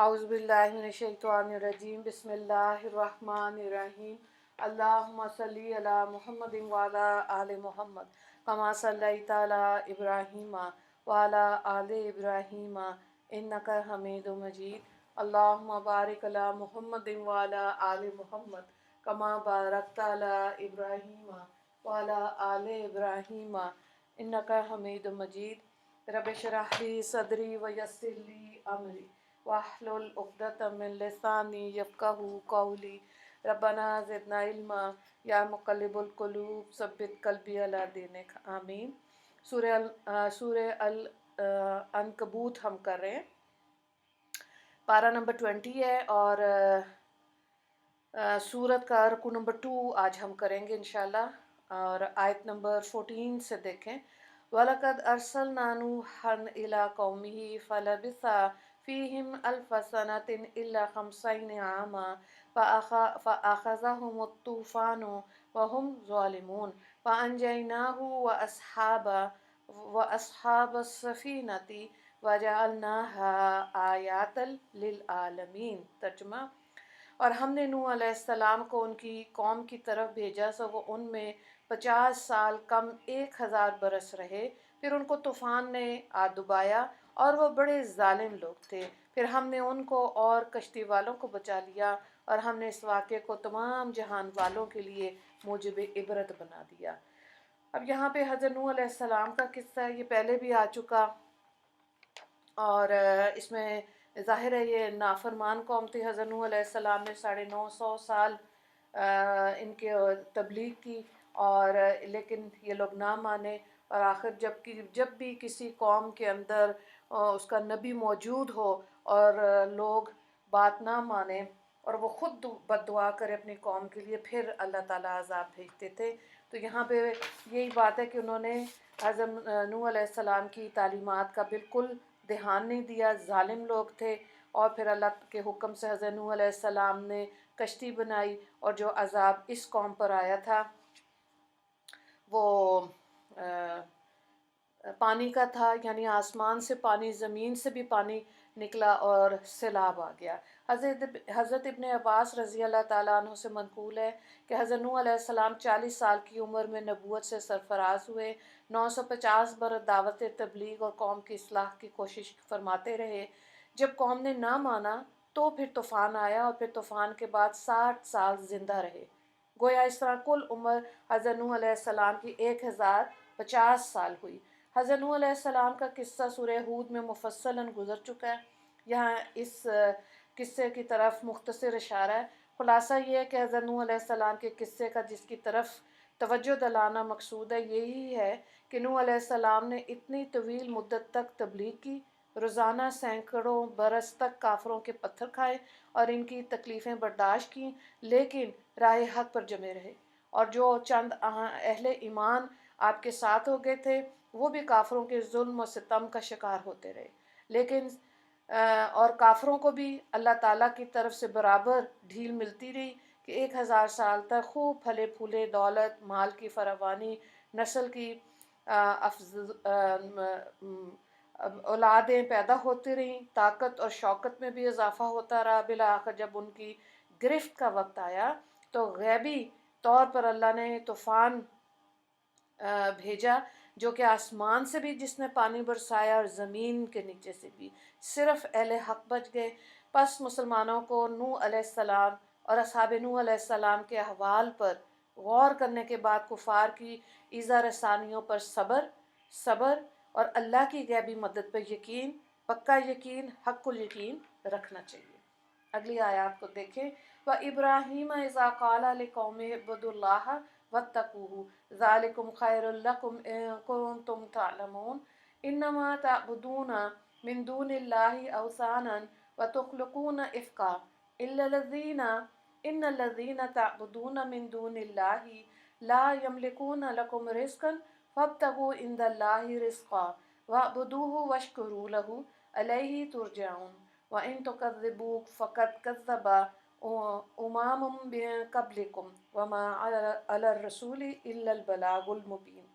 اعوذ باللہ من الشیطان الرجیم بسم اللہ الرحمن الرحیم اللہم صلی علی محمد وعلی آل محمد کما صلیت علی ابراہیم وعلی آل ابراہیم انکا حمید مجید اللہم بارک علی محمد وعلی آل محمد کما بارکت علی ابراہیم وعلی آل ابراہیم انکا حمید مجید رب اشرح لی صدری ویسر لی امری واحلل عقدۃ من لسانی یفقہوا قولی ربنا زدنا علما یا مقلب القلوب ثبت قلبی علی دینک آمین۔ سورہ العنکبوت ہم کر رہے ہیں، پارہ نمبر 20 ہے، اور سورت کا رکوع نمبر 2 آج ہم کریں گے انشاءاللہ، اور آیت نمبر 14 سے دیکھیں۔ وَلَقَدْ أَرْسَلْنَا نُوحًا إِلَىٰ قَوْمِهِ فَلَبِثَ فِيهِمْ أَلْفَ سَنَةٍ إِلَّا 50 عَامًا فَأَخَذَهُمُ الطُّوفَانُ وَهُمْ ظَالِمُونَ فَأَنجَيْنَاهُ وَأَصْحَابَ السَّفِينَةِ وَجَعَلْنَاهَا آيَاتًا لِلْعَالَمِينَ۔ ترجمہ: اور ہم نے نوح علیہ السلام کو ان کی قوم کی طرف بھیجا، سو وہ ان میں 50 سال کم 1000 برس رہے، پھر ان کو طوفان نے آ ڈبایا اور وہ بڑے ظالم لوگ تھے، پھر ہم نے ان کو اور کشتی والوں کو بچا لیا، اور ہم نے اس واقعے کو تمام جہان والوں کے لیے موجب عبرت بنا دیا۔ اب یہاں پہ حضرت نوح علیہ السلام کا قصہ ہے، یہ پہلے بھی آ چکا، اور اس میں ظاہر ہے یہ نافرمان قوم تھی۔ حضرت نوح علیہ السلام نے 950 سال ان کے تبلیغ کی، اور لیکن یہ لوگ نہ مانے، اور آخر جب بھی کسی قوم کے اندر اس کا نبی موجود ہو اور لوگ بات نہ مانے اور وہ خود بد دعا کرے اپنی قوم کے لیے، پھر اللہ تعالیٰ عذاب بھیجتے تھے۔ تو یہاں پہ یہی بات ہے کہ انہوں نے حضرت نوح علیہ السلام کی تعلیمات کا بالکل دھیان نہیں دیا، ظالم لوگ تھے، اور پھر اللہ کے حکم سے حضرت نوح علیہ السلام نے کشتی بنائی، اور جو عذاب اس قوم پر آیا تھا وہ پانی کا تھا، یعنی آسمان سے پانی، زمین سے بھی پانی نکلا اور سیلاب آ گیا۔ حضرت ابن عباس رضی اللہ تعالیٰ عنہ سے منقول ہے کہ حضرت نوح علیہ السلام 40 سال کی عمر میں نبوت سے سرفراز ہوئے، 950 برس دعوت تبلیغ اور قوم کی اصلاح کی کوشش فرماتے رہے۔ جب قوم نے نہ مانا تو پھر طوفان آیا، اور پھر طوفان کے بعد 60 سال زندہ رہے۔ گویا اس طرح کل عمر حضرت نوح علیہ السلام کی 1050 سال ہوئی۔ حضرت نوح علیہ السلام کا قصہ سورہ ہود میں مفصلاً گزر چکا ہے، یہاں اس قصے کی طرف مختصر اشارہ ہے۔ خلاصہ یہ ہے کہ حضرت نوح علیہ السلام کے قصے کا جس کی طرف توجہ دلانا مقصود ہے، یہی ہے کہ نوح علیہ السلام نے اتنی طویل مدت تک تبلیغ کی، روزانہ سینکڑوں برس تک کافروں کے پتھر کھائے اور ان کی تکلیفیں برداشت کیں، لیکن راہ حق پر جمے رہے، اور جو چند اہل ایمان آپ کے ساتھ ہو گئے تھے وہ بھی کافروں کے ظلم و ستم کا شکار ہوتے رہے، لیکن اور کافروں کو بھی اللہ تعالیٰ کی طرف سے برابر ڈھیل ملتی رہی کہ 1000 سال تک خوب پھلے پھولے، دولت مال کی فراوانی، نسل کی اولادیں پیدا ہوتی رہیں، طاقت اور شوکت میں بھی اضافہ ہوتا رہا۔ بالآخر جب ان کی گرفت کا وقت آیا تو غیبی طور پر اللہ نے طوفان بھیجا، جو کہ آسمان سے بھی جس نے پانی برسایا اور زمین کے نیچے سے بھی، صرف اہل حق بچ گئے۔ پس مسلمانوں کو نوح علیہ السلام اور اصحاب نوح علیہ السلام کے احوال پر غور کرنے کے بعد کفار کی ایذا رسانیوں پر صبر اور اللہ کی غیبی مدد پر یقین، پکا یقین، حق الیقین رکھنا چاہیے۔ اگلی آیات کو دیکھیں۔ وَإِبْرَاهِيمَ إِذَا قَالَ لِقَوْمِهِ اعْبُدُوا اللَّهَ وَاتَّقُوهُ ذَلِكُمْ خَيْرٌ لَكُمْ إِن كُنتُمْ تَعْلَمُونَ إِنَّمَا تَعْبُدُونَ مِن دُونِ اللَّهِ أَوْثَانًا وَتُخْلُقُونَ إِفْكًا إِنَّ الَّذِينَ تَعْبُدُونَ مِن دُونِ اللَّهِ لَا يَمْلِكُونَ لَكُمْ رِزْقًا فَابْتَغُوا عِندَ اللَّهِ رِزْقًا وَاعْبُدُوهُ وَاشْكُرُوا لَهُ إِلَيْهِ تُرْجَعُونَ وَإِن تُكَذِّبُوا فَقَدْ كَذَّبَ أُمَمٌ مِّن قَبْلِكُمْ وَمَا عَلَى الرَّسُولِ إِلَّا الْبَلَاغُ الْمُبِينُ۔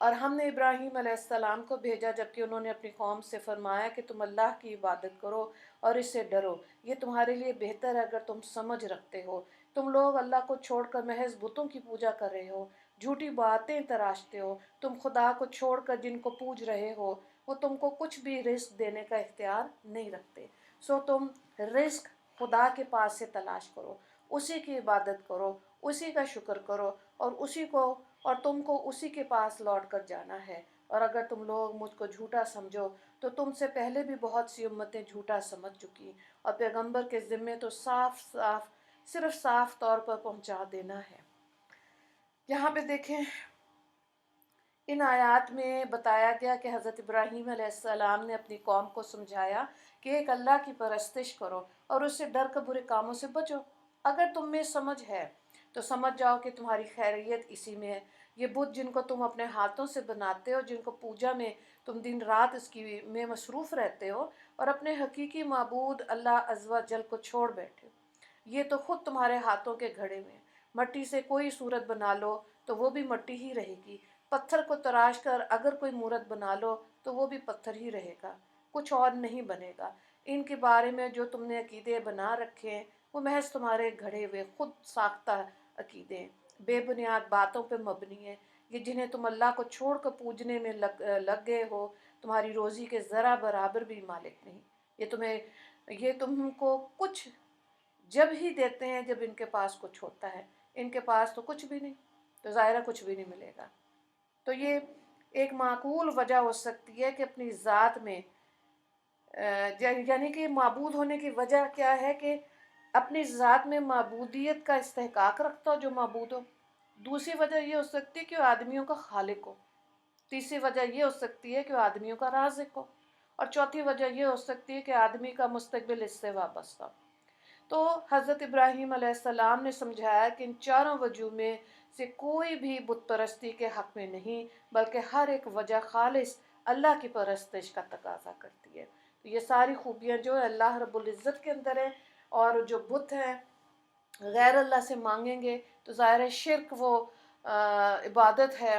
اور ہم نے ابراہیم علیہ السلام کو بھیجا جبکہ انہوں نے اپنی قوم سے فرمایا کہ تم اللہ کی عبادت کرو اور اس سے ڈرو، یہ تمہارے لیے بہتر ہے اگر تم سمجھ رکھتے ہو۔ تم لوگ اللہ کو چھوڑ کر محض بتوں کی پوجا کر رہے ہو، جھوٹی باتیں تراشتے ہو، تم خدا کو چھوڑ کر جن کو پوج رہے ہو وہ تم کو کچھ بھی رزق دینے کا اختیار نہیں رکھتے، سو تم رزق خدا کے پاس سے تلاش کرو، اسی کی عبادت کرو، اسی کا شکر کرو اور تم کو اسی کے پاس لوٹ کر جانا ہے۔ اور اگر تم لوگ مجھ کو جھوٹا سمجھو تو تم سے پہلے بھی بہت سی امتیں جھوٹا سمجھ چکی، اور پیغمبر کے ذمے تو صرف صاف طور پر پہنچا دینا ہے۔ یہاں پہ دیکھیں ان آیات میں بتایا گیا کہ حضرت ابراہیم علیہ السلام نے اپنی قوم کو سمجھایا کہ ایک اللہ کی پرستش کرو اور اس سے ڈر کر برے کاموں سے بچو۔ اگر تم میں سمجھ ہے تو سمجھ جاؤ کہ تمہاری خیریت اسی میں ہے۔ یہ بت جن کو تم اپنے ہاتھوں سے بناتے ہو، جن کو پوجا میں تم دن رات اس کی میں مصروف رہتے ہو اور اپنے حقیقی معبود اللہ عز و جل کو چھوڑ بیٹھے ہو، یہ تو خود تمہارے ہاتھوں کے گھڑے میں۔ مٹی سے کوئی صورت بنا لو تو وہ بھی مٹی ہی رہے گی، پتھر کو تراش کر اگر کوئی مورت بنا لو تو وہ بھی پتھر ہی رہے گا، کچھ اور نہیں بنے گا۔ ان کے بارے میں جو تم نے عقیدے بنا رکھے ہیں وہ محض تمہارے گھڑے ہوئے خود ساختہ عقیدے ہیں، بے بنیاد باتوں پہ مبنی ہیں۔ یہ جنہیں تم اللہ کو چھوڑ کر پوجنے میں لگ گئے ہو تمہاری روزی کے ذرا برابر بھی مالک نہیں۔ یہ تم کو کچھ جب ہی دیتے ہیں جب ان کے پاس کچھ ہوتا ہے، ان کے پاس تو کچھ بھی نہیں، تو ظاہرہ کچھ بھی نہیں ملے گا۔ تو یہ ایک معقول وجہ ہو سکتی ہے کہ اپنی ذات میں یعنی کہ معبود ہونے کی وجہ کیا ہے کہ اپنی ذات میں معبودیت کا استحقاق رکھتا ہو جو معبود ہو۔ دوسری وجہ یہ ہو سکتی ہے کہ وہ آدمیوں کا خالق ہو۔ تیسری وجہ یہ ہو سکتی ہے کہ وہ آدمیوں کا رازق ہو، اور چوتھی وجہ یہ ہو سکتی ہے کہ آدمی کا مستقبل اس سے وابستہ ہو۔ تو حضرت ابراہیم علیہ السلام نے سمجھایا کہ ان چاروں وجوہ میں سے کوئی بھی بت پرستی کے حق میں نہیں، بلکہ ہر ایک وجہ خالص اللہ کی پرستش کا تقاضا کرتی ہے۔ تو یہ ساری خوبیاں جو ہے اللہ رب العزت کے اندر ہیں، اور جو بت ہیں غیر اللہ سے مانگیں گے تو ظاہر شرک وہ عبادت ہے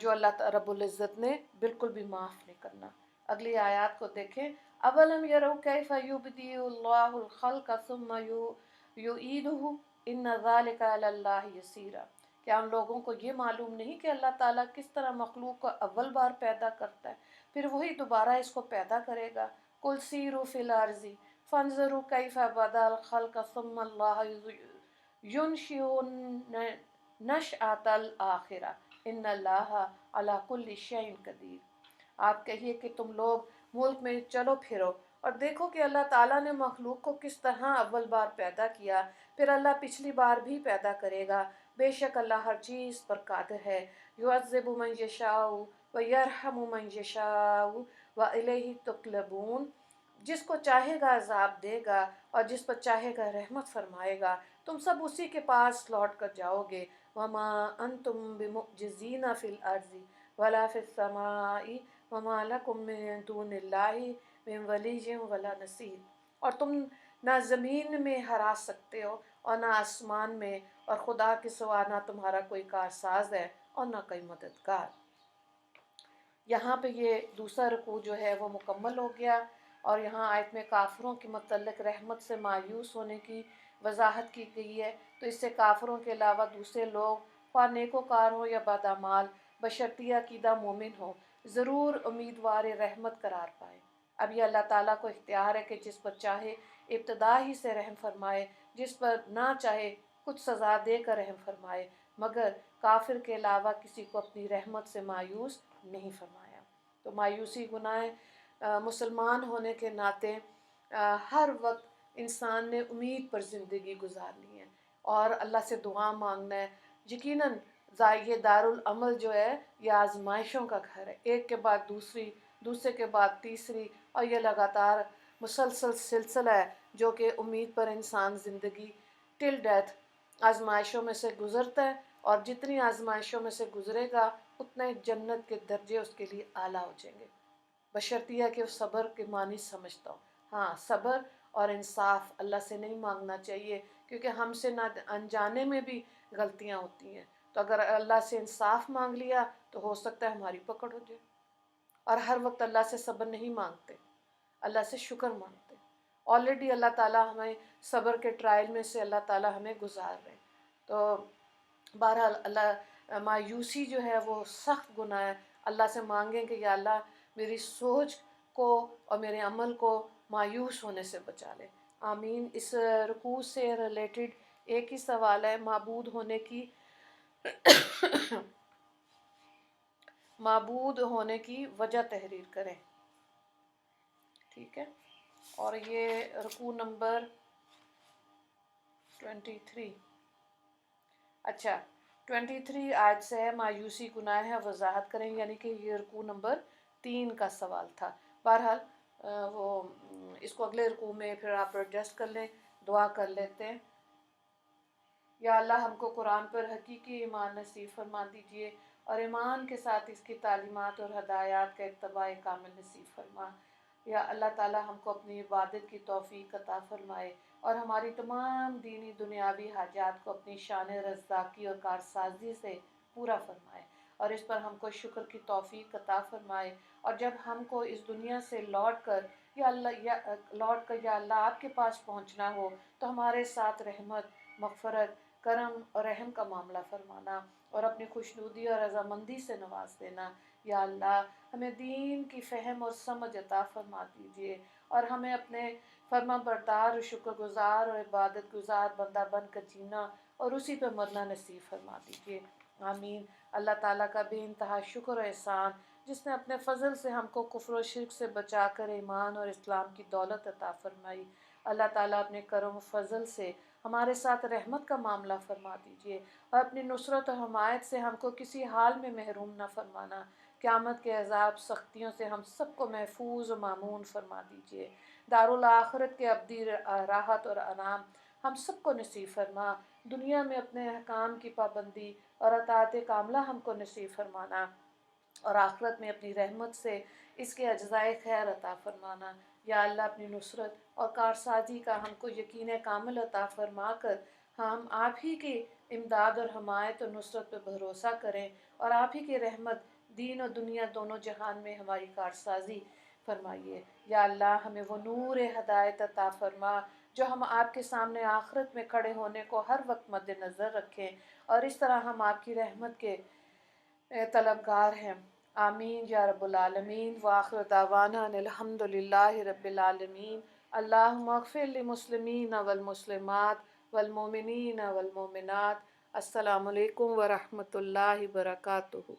جو اللہ رب العزت نے بالکل بھی معاف نہیں کرنا۔ اگلی آیات کو دیکھیں۔ اولم یروا کیف یبدئ اللہ الخلق ثم یعیدہ ان ذلک علی اللہ یسیر۔ کیا ان لوگوں کو یہ معلوم نہیں کہ اللہ تعالیٰ کس طرح مخلوق کو اول بار پیدا کرتا ہے پھر وہی دوبارہ اس کو پیدا کرے گا؟ قل سیروا فی الارض فانظروا کیف بدأ الخلق ثم اللہ ینشئ نشأۃ الآخرہ ان اللہ علی کل شیء قدیر۔ آپ کہیے کہ تم لوگ ملک میں چلو پھرو اور دیکھو کہ اللہ تعالیٰ نے مخلوق کو کس طرح اول بار پیدا کیا، پھر اللہ پچھلی بار بھی پیدا کرے گا۔ بے شک اللہ ہر چیز پر قادر ہے۔ یعذب من یشاء ویرحم من یشاء والیہ تقلبون۔ جس کو چاہے گا عذاب دے گا اور جس پر چاہے گا رحمت فرمائے گا، تم سب اسی کے پاس لوٹ کر جاؤ گے۔ وما انتم بمعجزین فی الارض ولا فی السماء وما لکم من دون اللہ من ولی ولا نصیر۔ اور تم نہ زمین میں ہرا سکتے ہو اور نہ آسمان میں، اور خدا کے سوا نہ تمہارا کوئی کارساز ہے اور نہ کوئی مددگار۔ یہاں پہ یہ دوسرا رکوع جو ہے وہ مکمل ہو گیا، اور یہاں آیت میں کافروں کے متعلق رحمت سے مایوس ہونے کی وضاحت کی گئی ہے۔ تو اس سے کافروں کے علاوہ دوسرے لوگ خواہ نیکوکار ہوں یا بداعمال، بشرطیہ عقیدہ مومن ہوں، ضرور امیدوار رحمت قرار پائے۔ اب یہ اللہ تعالیٰ کو اختیار ہے کہ جس پر چاہے ابتدا ہی سے رحم فرمائے، جس پر نہ چاہے کچھ سزا دے کر رحم فرمائے، مگر کافر کے علاوہ کسی کو اپنی رحمت سے مایوس نہیں فرمایا۔ تو مایوسی گناہ ہے۔ مسلمان ہونے کے ناطے ہر وقت انسان نے امید پر زندگی گزارنی ہے اور اللہ سے دعا مانگنا ہے۔ یقیناً یہ دارالعمل جو ہے یہ آزمائشوں کا گھر ہے، ایک کے بعد دوسری، دوسرے کے بعد تیسری، اور یہ لگاتار مسلسل سلسلہ ہے جو کہ امید پر انسان زندگی ٹل ڈیتھ آزمائشوں میں سے گزرتا ہے، اور جتنی آزمائشوں میں سے گزرے گا اتنے جنت کے درجے اس کے لیے اعلیٰ ہو جائیں گے، بشرطیہ کہ وہ صبر کے معنی سمجھتا ہو۔ ہاں، صبر اور انصاف اللہ سے نہیں مانگنا چاہیے، کیونکہ ہم سے نہ انجانے میں بھی غلطیاں ہوتی ہیں، تو اگر اللہ سے انصاف مانگ لیا تو ہو سکتا ہے ہماری پکڑ ہو جائے، اور ہر وقت اللہ سے صبر نہیں مانگتے، اللہ سے شکر مانگتے۔ آلریڈی اللہ تعالیٰ ہمیں صبر کے ٹرائل میں سے اللہ تعالیٰ ہمیں گزار رہے ہیں۔ تو بہرحال اللہ مایوسی جو ہے وہ سخت گناہ ہے، اللہ سے مانگیں کہ یا اللہ میری سوچ کو اور میرے عمل کو مایوس ہونے سے بچا لے۔ آمین۔ اس رکوع سے ریلیٹڈ ایک ہی سوال ہے، معبود ہونے کی معبود ہونے کی وجہ تحریر کریں، ٹھیک ہے؟ اور یہ رکوع نمبر 23، اچھا 23 آیت سے ہے مایوسی گناہ ہے، وضاحت کریں، یعنی کہ یہ رکوع نمبر 3 کا سوال تھا۔ بہرحال وہ اس کو اگلے رکوع میں پھر آپ ایڈجسٹ کر لیں، دعا کر لیتے ہیں۔ یا اللہ ہم کو قرآن پر حقیقی ایمان نصیب فرما دیجئے، اور ایمان کے ساتھ اس کی تعلیمات اور ہدایات کا اتباع کامل نصیب فرما۔ یا اللہ تعالی ہم کو اپنی عبادت کی توفیق عطا فرمائے، اور ہماری تمام دینی دنیاوی حاجات کو اپنی شان رزاقی اور کارسازی سے پورا فرمائے، اور اس پر ہم کو شکر کی توفیق عطا فرمائے۔ اور جب ہم کو اس دنیا سے لوٹ کر یا اللہ آپ کے پاس پہنچنا ہو تو ہمارے ساتھ رحمت، مغفرت، کرم اور رحم کا معاملہ فرمانا، اور اپنی خوشنودی اور رضامندی سے نواز دینا۔ یا اللہ ہمیں دین کی فہم اور سمجھ عطا فرما دیجیے، اور ہمیں اپنے فرما بردار، شکر گزار اور عبادت گزار بندہ بن کر جینا اور اسی پہ مرنا نصیب فرما دیجیے۔ آمین۔ اللہ تعالیٰ کا بے انتہا شکر و احسان، جس نے اپنے فضل سے ہم کو کفر و شرک سے بچا کر ایمان اور اسلام کی دولت عطا فرمائی۔ اللہ تعالیٰ اپنے کرم و فضل سے ہمارے ساتھ رحمت کا معاملہ فرما دیجیے، اور اپنی نصرت و حمایت سے ہم کو کسی حال میں محروم نہ فرمانا۔ قیامت کے عذاب سختیوں سے ہم سب کو محفوظ و مامون فرما دیجیے۔ دارالآخرت کے ابدی راحت اور انعام ہم سب کو نصیب فرما۔ دنیا میں اپنے احکام کی پابندی اور اطاعت کاملہ ہم کو نصیب فرمانا، اور آخرت میں اپنی رحمت سے اس کے اجزائے خیر عطا فرمانا۔ یا اللہ اپنی نصرت اور کارسازی کا ہم کو یقین کامل عطا فرما کر ہم آپ ہی کی امداد اور حمایت اور نصرت پہ بھروسہ کریں، اور آپ ہی کی رحمت دین و دنیا دونوں جہان میں ہماری کارسازی فرمائیے۔ یا اللہ ہمیں وہ نور ہدایت عطا فرما جو ہم آپ کے سامنے آخرت میں کھڑے ہونے کو ہر وقت مد نظر رکھیں، اور اس طرح ہم آپ کی رحمت کے طلبگار ہیں۔ آمین یا رب العالمین۔ وآخر دعوانا ان الحمد للہ رب العالمین۔ اللہم اغفر للمسلمین والمسلمات والمؤمنین والمؤمنات۔ السلام علیکم ورحمۃ اللہ وبرکاتہ۔